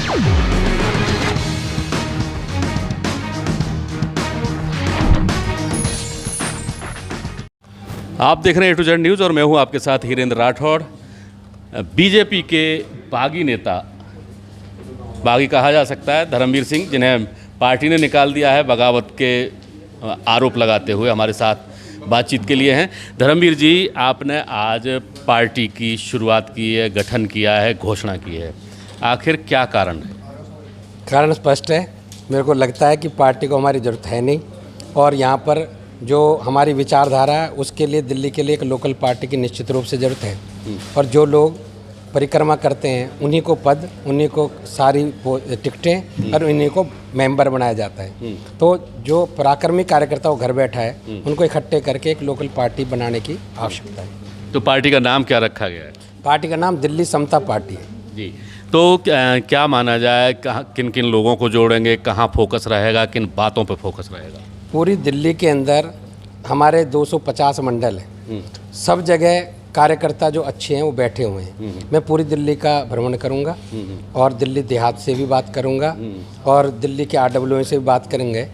आप देख रहे हैं A to Z न्यूज़ और मैं हूं आपके साथ हीरेंद्र राठौड़। बीजेपी के बागी नेता, बागी कहा जा सकता है, धर्मवीर सिंह, जिन्हें पार्टी ने निकाल दिया है बगावत के आरोप लगाते हुए, हमारे साथ बातचीत के लिए हैं। धर्मवीर जी, आपने आज पार्टी की शुरुआत की है, गठन किया है, घोषणा की है, आखिर क्या कारण है? कारण स्पष्ट है। मेरे को लगता है कि पार्टी को हमारी ज़रूरत है नहीं, और यहाँ पर जो हमारी विचारधारा है उसके लिए दिल्ली के लिए एक लोकल पार्टी की निश्चित रूप से ज़रूरत है। और जो लोग परिक्रमा करते हैं उन्हीं को पद, उन्हीं को सारी टिकटें और उन्हीं को मेंबर बनाया जाता है। तो जो पराक्रमी कार्यकर्ता वो घर बैठा है, उनको इकट्ठे करके एक लोकल पार्टी बनाने की आवश्यकता है। तो पार्टी का नाम क्या रखा गया है? पार्टी का नाम दिल्ली समता पार्टी है जी। तो क्या माना जाए, कहाँ किन किन लोगों को जोड़ेंगे, कहाँ फोकस रहेगा, किन बातों पर फोकस रहेगा? पूरी दिल्ली के अंदर हमारे 250 मंडल हैं। सब जगह कार्यकर्ता जो अच्छे हैं वो बैठे हुए हैं। मैं पूरी दिल्ली का भ्रमण करूंगा और दिल्ली देहात से भी बात करूंगा और दिल्ली के RWA से भी बात करेंगे,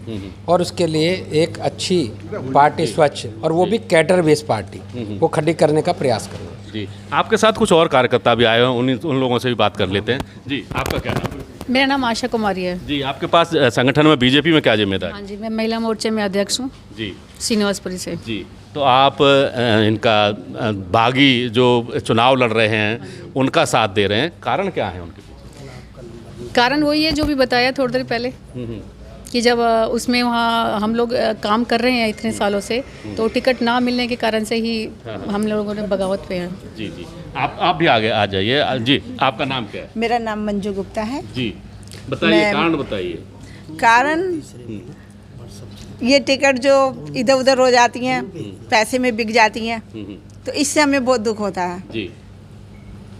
और उसके लिए एक अच्छी पार्टी, स्वच्छ और वो भी कैडर बेस पार्टी, वो खड़ी करने का प्रयास करूंगा। जी, आपके साथ कुछ और कार्यकर्ता भी आए हैं, उन लोगों से भी बात कर लेते हैं। जी, आपका क्या नाम है? मेरा नाम आशा कुमारी है। जी, आपके पास संगठन में बीजेपी में क्या जिम्मेदारी? हाँ जी, मैं महिला मोर्चे में अध्यक्ष हूँ जी, श्रीनिवासपुरी से। जी। तो आप इनका बागी जो चुनाव लड़ रहे हैं उनका साथ दे रहे हैं, कारण क्या है उनके पीछे? कारण वही है जो भी बताया थोड़ी देर पहले, कि जब उसमें वहाँ हम लोग काम कर रहे हैं इतने सालों से, तो टिकट ना मिलने के कारण से ही हम लोगों ने बगावत पे हैं। जी जी, आप भी आगे आ जाइए। जी, आपका नाम क्या है? मेरा नाम मंजू गुप्ता है। जी, बताइए, कारण बताइए। कारण ये टिकट जो इधर उधर हो जाती हैं, पैसे में बिक जाती हैं, तो इससे हमें बहुत दुख होता है जी,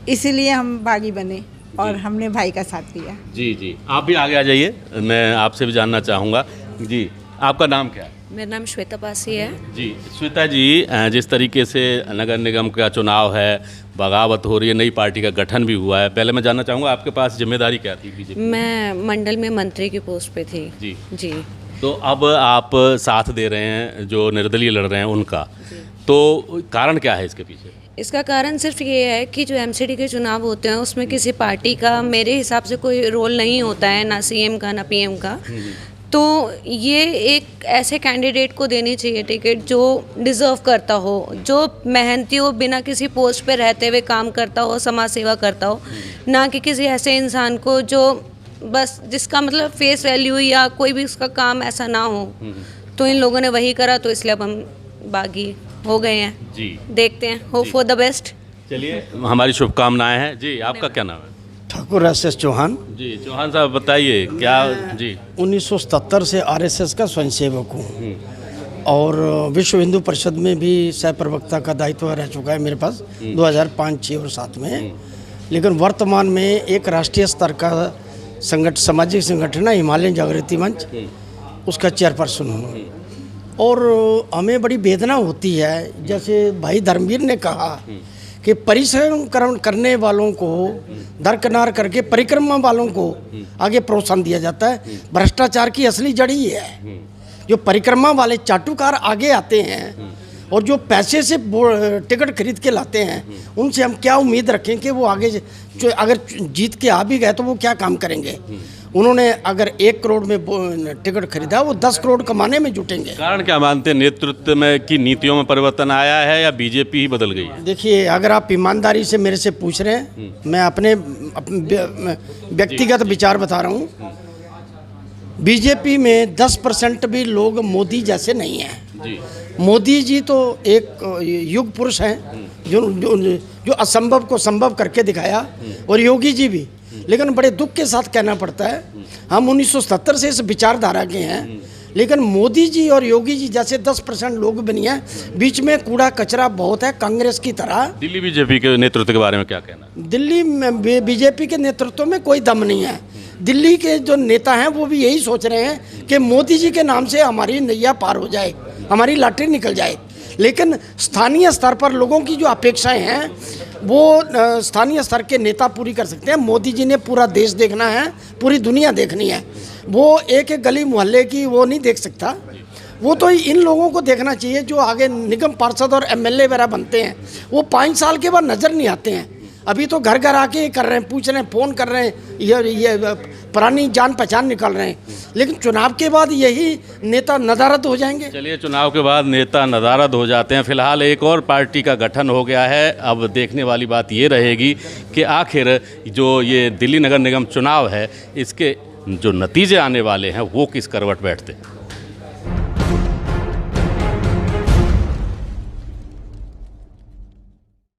इसीलिए हम बागी बने और हमने भाई का साथ दिया। जी जी, आप भी आगे आ जाइए, मैं आपसे भी जानना चाहूँगा। जी, आपका नाम क्या है? मेरा नाम श्वेता पासी है। जी, श्वेता जी, जिस तरीके से नगर निगम का चुनाव है, बगावत हो रही है, नई पार्टी का गठन भी हुआ है, पहले मैं जानना चाहूँगा आपके पास जिम्मेदारी क्या थी बीजेपी? मैं मंडल में मंत्री की पोस्ट पे थी। जी जी। तो अब आप साथ दे रहे हैं जो निर्दलीय लड़ रहे हैं उनका, तो कारण क्या है इसके पीछे? इसका कारण सिर्फ ये है कि जो MCD के चुनाव होते हैं उसमें किसी पार्टी का मेरे हिसाब से कोई रोल नहीं होता है, ना CM का ना PM का। तो ये एक ऐसे कैंडिडेट को देनी चाहिए टिकट जो डिज़र्व करता हो, जो मेहनती हो, बिना किसी पोस्ट पे रहते हुए काम करता हो, समाज सेवा करता हो, ना कि किसी ऐसे इंसान को जो बस जिसका मतलब फेस वैल्यू या कोई भी उसका काम ऐसा ना हो। तो इन लोगों ने वही करा, तो इसलिए अब हम बागी हो गए हैं। जी, देखते हैं, होप फॉर द बेस्ट। चलिए, हमारी शुभकामनाएं हैं। जी, आपका क्या नाम है? ठाकुर SS चौहान। जी, चौहान साहब बताइए क्या? जी, 1977 से RSS का स्वयंसेवक हूँ और विश्व हिंदू परिषद में भी सह प्रवक्ता का दायित्व रह चुका है मेरे पास 2005, 6 और 7 में। लेकिन वर्तमान में एक राष्ट्रीय स्तर का सामाजिक संगठन है हिमालयन जागृति मंच, उसका चेयरपर्सन हूँ। और हमें बड़ी वेदना होती है, जैसे भाई धर्मवीर ने कहा कि परिश्रम करने वालों को दरकिनार करके परिक्रमा वालों को आगे प्रोत्साहन दिया जाता है। भ्रष्टाचार की असली जड़ ही है। जो परिक्रमा वाले चाटुकार आगे आते हैं और जो पैसे से टिकट खरीद के लाते हैं, उनसे हम क्या उम्मीद रखें कि वो आगे जो अगर जीत के आ भी गए तो वो क्या काम करेंगे? उन्होंने अगर 1 करोड़ में टिकट खरीदा, वो 10 करोड़ कमाने में जुटेंगे। कारण क्या मानते हैं? नेतृत्व में की नीतियों में परिवर्तन आया है या बीजेपी ही बदल गई है? देखिए, अगर आप ईमानदारी से मेरे से पूछ रहे हैं, मैं अपने व्यक्तिगत विचार बता रहा हूँ। बीजेपी में 10% भी लोग मोदी जैसे नहीं हैं। जी, मोदी जी तो एक युग पुरुष हैं जो असंभव को संभव करके दिखाया, और योगी जी भी। लेकिन बड़े दुख के साथ कहना पड़ता है, हम 1970 से इस विचारधारा के हैं, लेकिन मोदी जी और योगी जी जैसे 10% लोग बनी हैं। बीच में कूड़ा कचरा बहुत है, कांग्रेस की तरह। दिल्ली बीजेपी के नेतृत्व के बारे में क्या कहना? दिल्ली में बीजेपी के नेतृत्व में कोई दम नहीं है। दिल्ली के जो नेता हैं वो भी यही सोच रहे हैं कि मोदी जी के नाम से हमारी नैया पार हो जाए, हमारी लॉटरी निकल जाए। लेकिन स्थानीय स्तर पर लोगों की जो अपेक्षाएं हैं वो स्थानीय स्तर के नेता पूरी कर सकते हैं। मोदी जी ने पूरा देश देखना है, पूरी दुनिया देखनी है, वो एक एक गली मोहल्ले की वो नहीं देख सकता। वो तो इन लोगों को देखना चाहिए जो आगे निगम पार्षद और एमएलए वगैरह बनते हैं, वो 5 साल के बाद नज़र नहीं आते हैं। अभी तो घर घर आके कर रहे हैं, पूछ रहे हैं, फ़ोन कर रहे हैं, ये पुरानी जान पहचान निकल रहे हैं, लेकिन चुनाव के बाद यही नेता नदारद हो जाएंगे। चलिए, चुनाव के बाद नेता नदारद हो जाते हैं। फिलहाल एक और पार्टी का गठन हो गया है। अब देखने वाली बात ये रहेगी कि आखिर जो ये दिल्ली नगर निगम चुनाव है, इसके जो नतीजे आने वाले हैं वो किस करवट बैठते हैं।